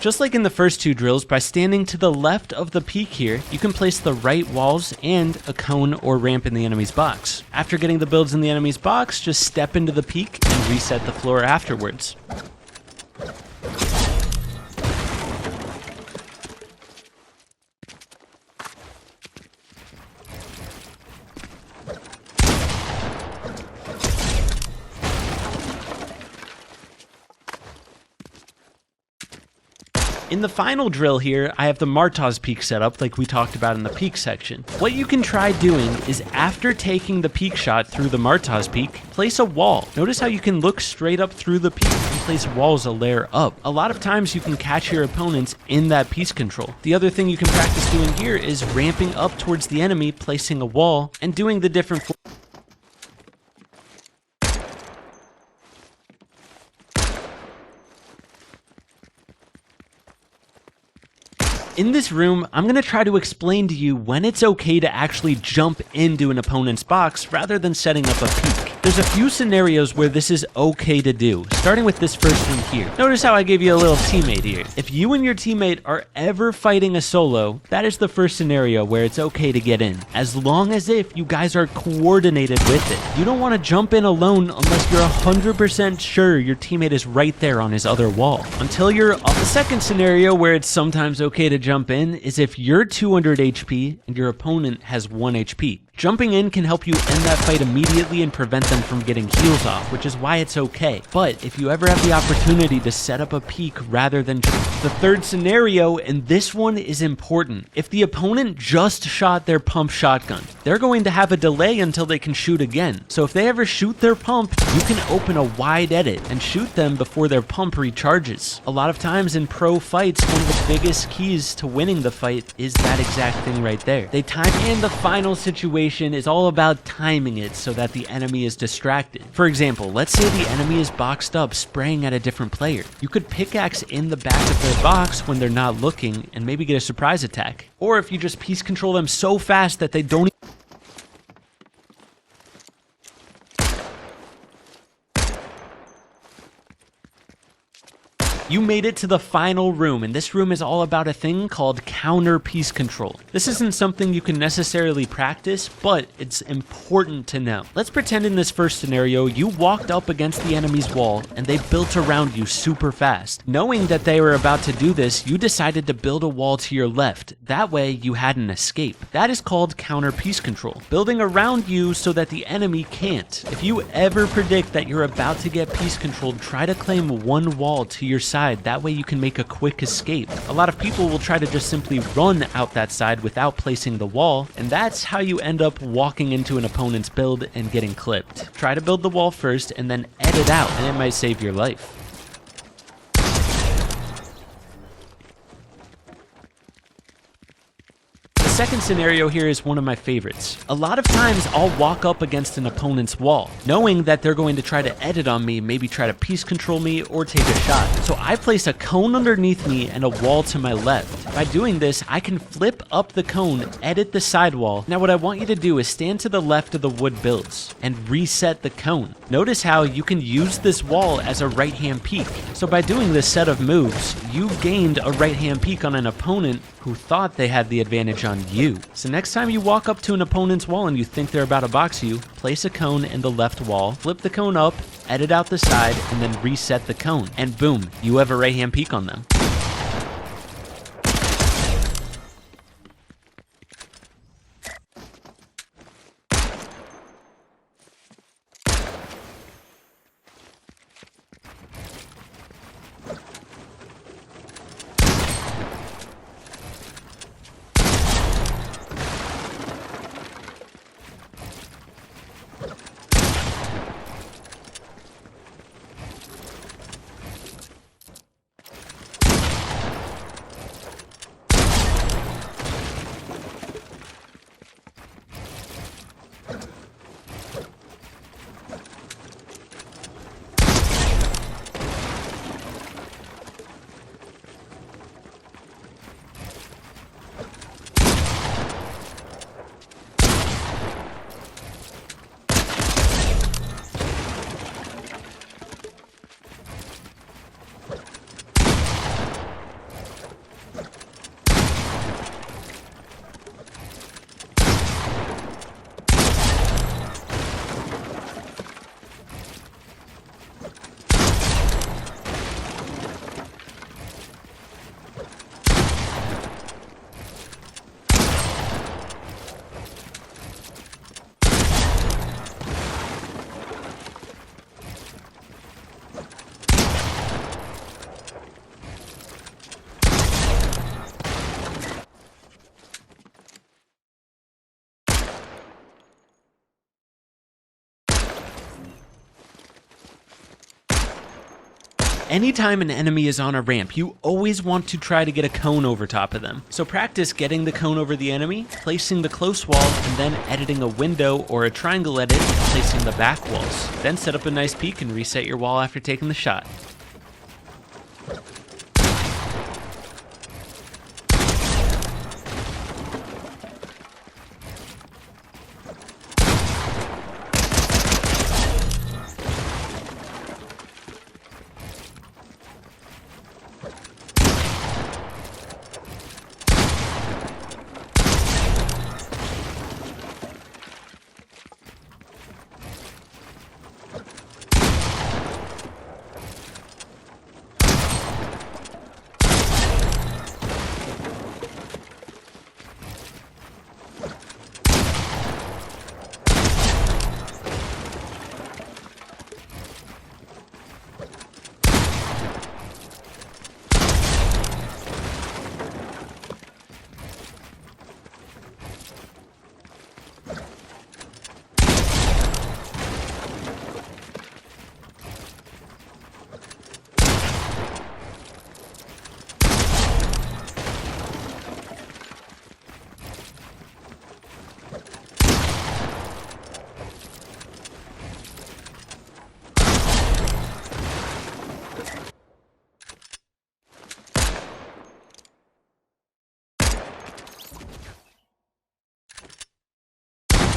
Just like in the first two drills, by standing to the left of the peak here, you can place the right walls and a cone or ramp in the enemy's box. After getting the builds in the enemy's box, just step into the peak and reset the floor afterwards. In the final drill here, I have the Martaz peak set up like we talked about in the peak section. What you can try doing is after taking the peak shot through the Martaz peak, place a wall. Notice how you can look straight up through the peak and place walls a layer up. A lot of times you can catch your opponents in that piece control. The other thing you can practice doing here is ramping up towards the enemy, placing a wall, and doing the different In this room, I'm going to try to explain to you when it's okay to actually jump into an opponent's box rather than setting up a peek. There's a few scenarios where this is okay to do, starting with this first one here. Notice how I gave you a little teammate here. If you and your teammate are ever fighting a solo, that is the first scenario where it's okay to get in, as long as if you guys are coordinated with it. You don't want to jump in alone unless you're 100% sure your teammate is right there on his other wall. Until you're up. The second scenario where it's sometimes okay to jump in is if you're 200 HP and your opponent has 1 HP. Jumping in can help you end that fight immediately and prevent them from getting heals off, which is why it's okay. But if you ever have the opportunity to set up a peek rather than the third scenario, and this one is important. If the opponent just shot their pump shotgun, they're going to have a delay until they can shoot again. So if they ever shoot their pump, you can open a wide edit and shoot them before their pump recharges. A lot of times in pro fights, one of the biggest keys to winning the fight is that exact thing right there. They time, and the final situation is all about timing it so that the enemy is distracted. For example, let's say the enemy is boxed up spraying at a different player. You could pickaxe in the back of their box when they're not looking and maybe get a surprise attack. Or if you just piece control them so fast that they don't You made it to the final room, and this room is all about a thing called counter piece control. This isn't something you can necessarily practice, but it's important to know. Let's pretend in this first scenario, you walked up against the enemy's wall, and they built around you super fast. Knowing that they were about to do this, you decided to build a wall to your left. That way, you had an escape. That is called counter piece control. Building around you so that the enemy can't. If you ever predict that you're about to get piece controlled, try to claim one wall to your side. That way you can make a quick escape. A lot of people will try to just simply run out that side without placing the wall, and that's how you end up walking into an opponent's build and getting clipped. Try to build the wall first and then edit out, and it might save your life. The second scenario here is one of my favorites. A lot of times I'll walk up against an opponent's wall, knowing that they're going to try to edit on me, maybe try to piece control me or take a shot. So I place a cone underneath me and a wall to my left. By doing this, I can flip up the cone, edit the sidewall. Now what I want you to do is stand to the left of the wood builds and reset the cone. Notice how you can use this wall as a right-hand peek. So by doing this set of moves, you gained a right-hand peek on an opponent who thought they had the advantage on you. So next time you walk up to an opponent's wall and you think they're about to box you, place a cone in the left wall, flip the cone up, edit out the side, and then reset the cone. And boom, you have a right-hand peek on them. Anytime an enemy is on a ramp, you always want to try to get a cone over top of them. So practice getting the cone over the enemy, placing the close wall, and then editing a window or a triangle edit and placing the back walls. Then set up a nice peek and reset your wall after taking the shot.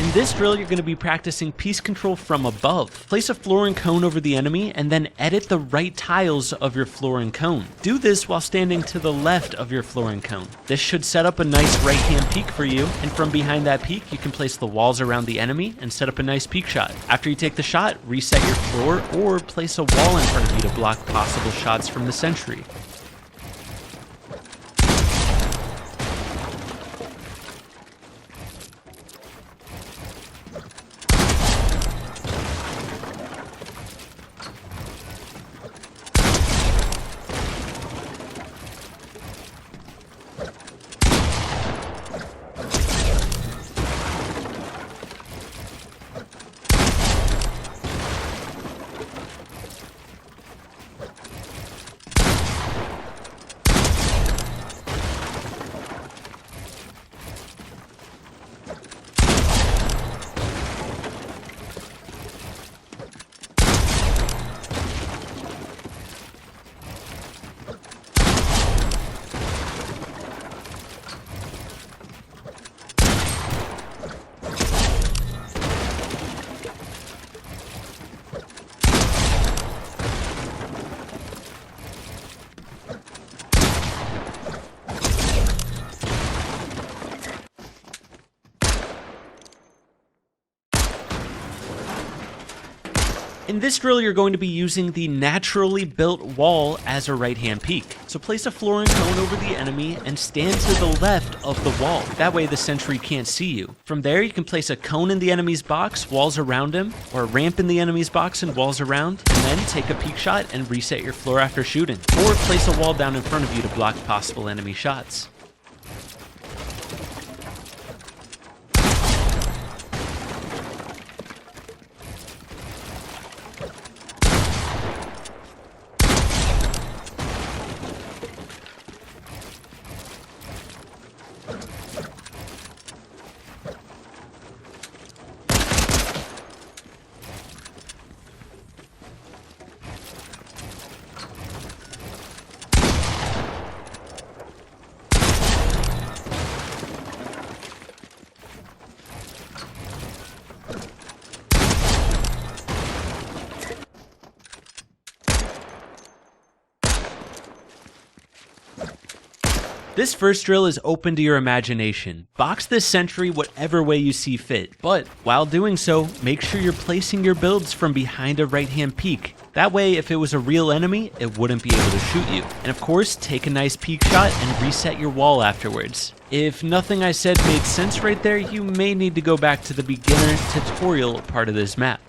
In this drill, you're going to be practicing piece control from above. Place a floor and cone over the enemy, and then edit the right tiles of your floor and cone. Do this while standing to the left of your floor and cone. This should set up a nice right-hand peek for you, and from behind that peek, you can place the walls around the enemy and set up a nice peek shot. After you take the shot, reset your floor, or place a wall in front of you to block possible shots from the sentry. In this drill, you're going to be using the naturally built wall as a right-hand peek. So place a floor and cone over the enemy and stand to the left of the wall. That way the sentry can't see you. From there, you can place a cone in the enemy's box, walls around him, or a ramp in the enemy's box and walls around, and then take a peek shot and reset your floor after shooting. Or place a wall down in front of you to block possible enemy shots. This first drill is open to your imagination. Box this sentry whatever way you see fit, but while doing so, make sure you're placing your builds from behind a right-hand peek. That way, if it was a real enemy, it wouldn't be able to shoot you. And of course, take a nice peek shot and reset your wall afterwards. If nothing I said made sense right there, you may need to go back to the beginner tutorial part of this map.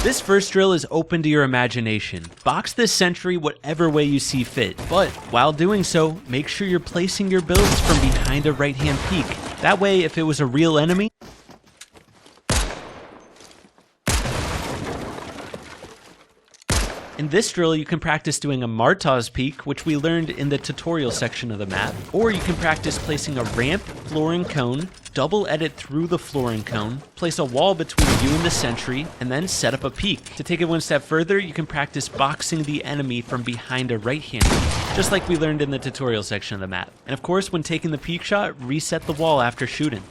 This first drill is open to your imagination. Box this sentry whatever way you see fit, but while doing so, make sure you're placing your builds from behind a right-hand peak. That way, if it was a real enemy, in this drill, you can practice doing a Martaz peek, which we learned in the tutorial section of the map, or you can practice placing a ramp, flooring cone, double edit through the flooring cone, place a wall between you and the sentry, and then set up a peek. To take it one step further, you can practice boxing the enemy from behind a right-hand peek, just like we learned in the tutorial section of the map. And of course, when taking the peek shot, reset the wall after shooting.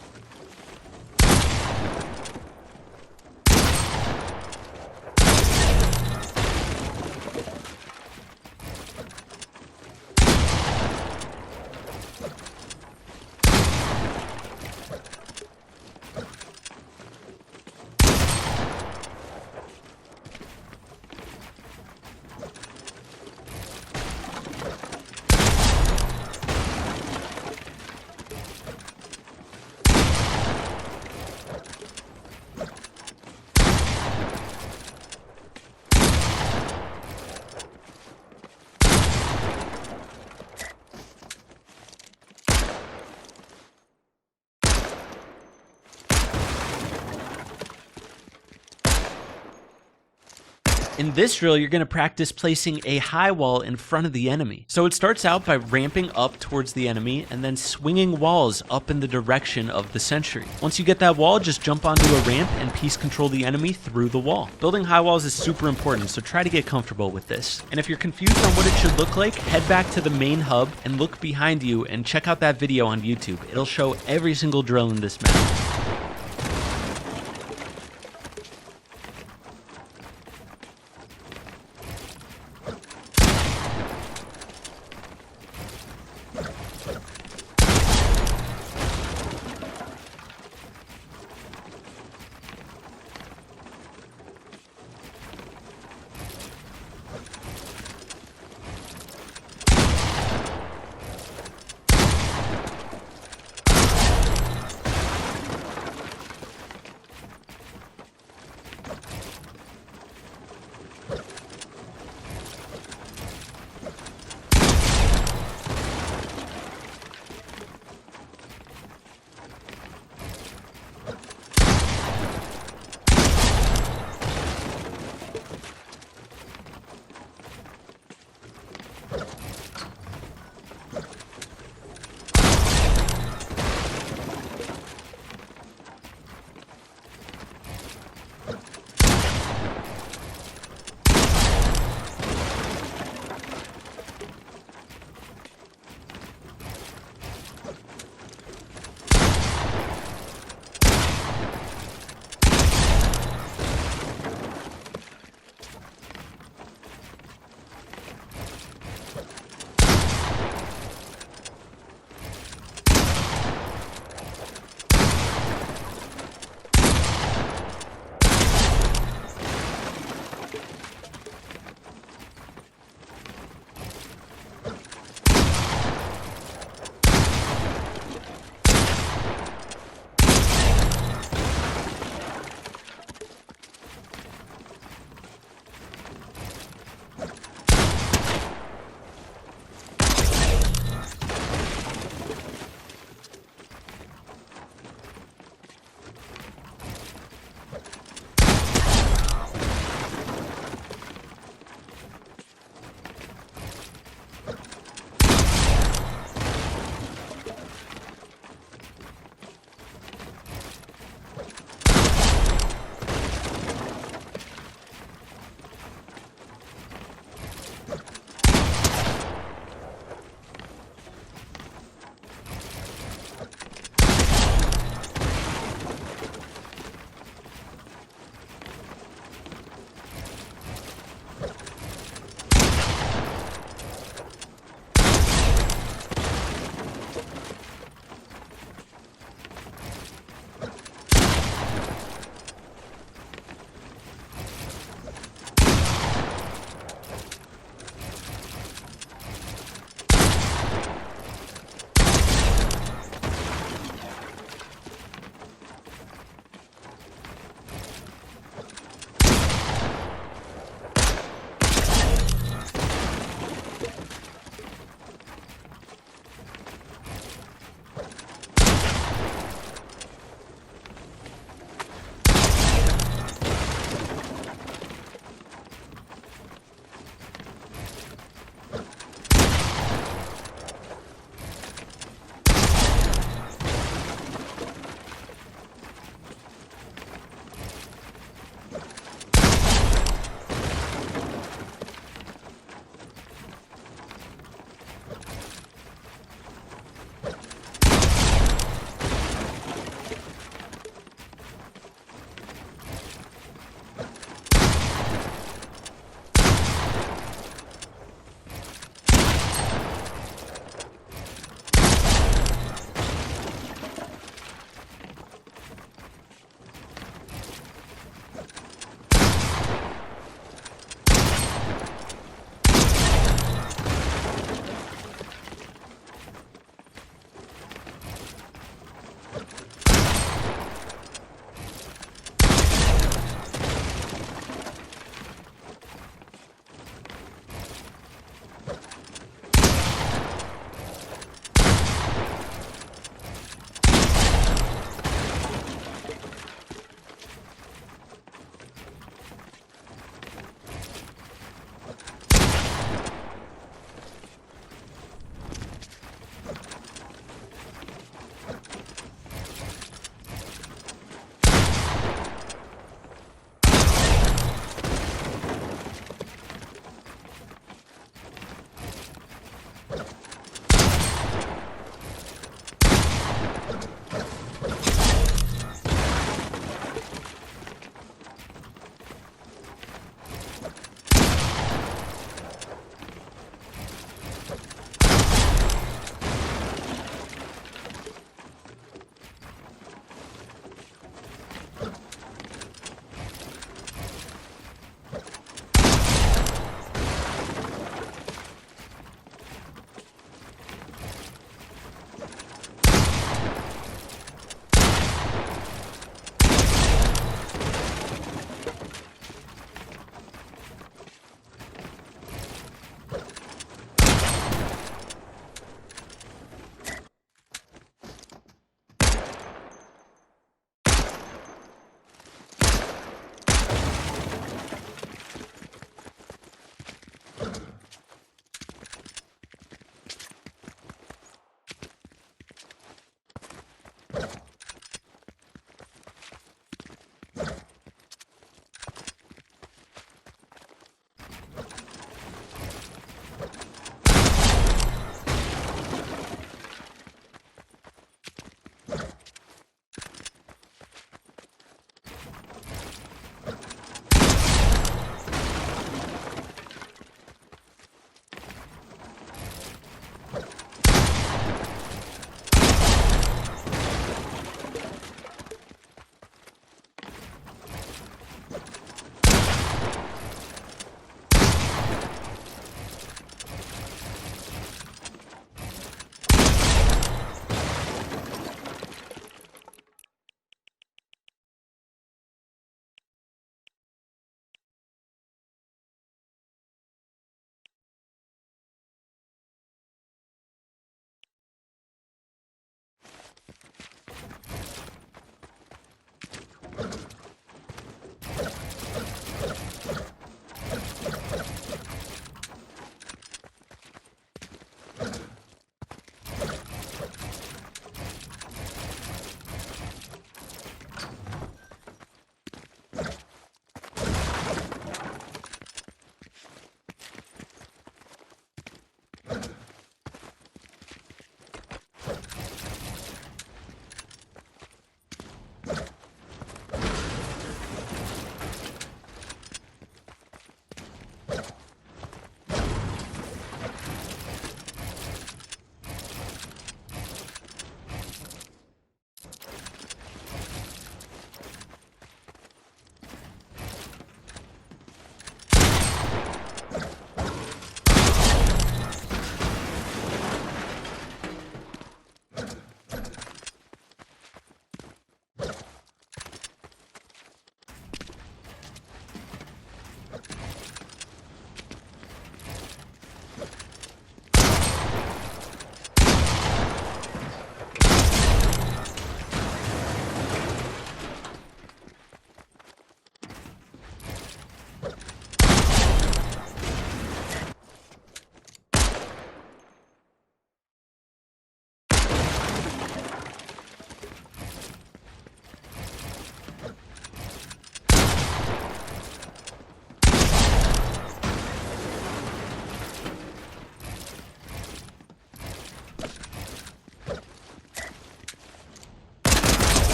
In this drill, you're going to practice placing a high wall in front of the enemy. So it starts out by ramping up towards the enemy and then swinging walls up in the direction of the sentry. Once you get that wall, just jump onto a ramp and piece control the enemy through the wall. Building high walls is super important, so try to get comfortable with this. And if you're confused on what it should look like, head back to the main hub and look behind you and check out that video on YouTube. It'll show every single drill in this map.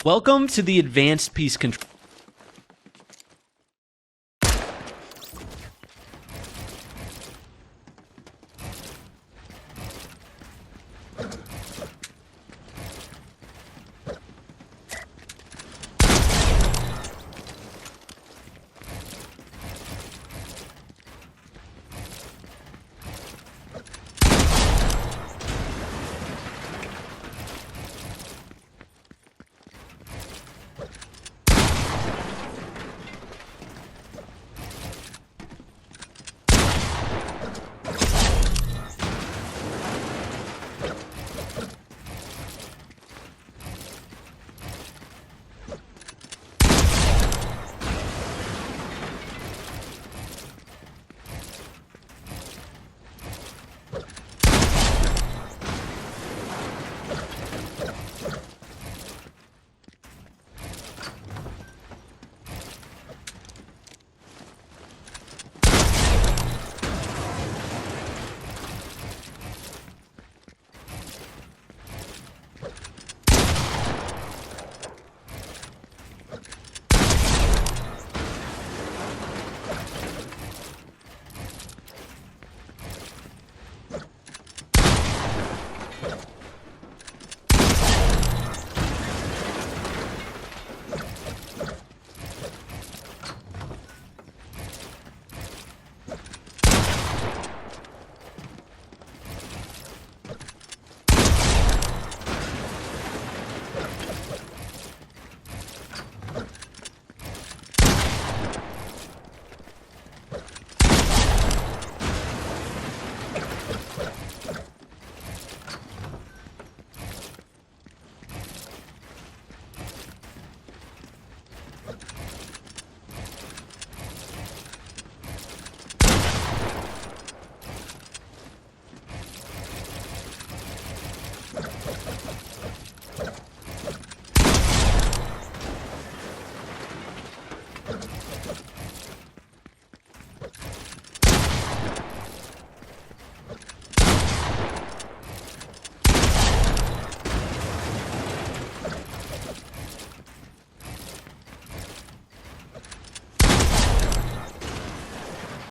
Welcome to the advanced piece control.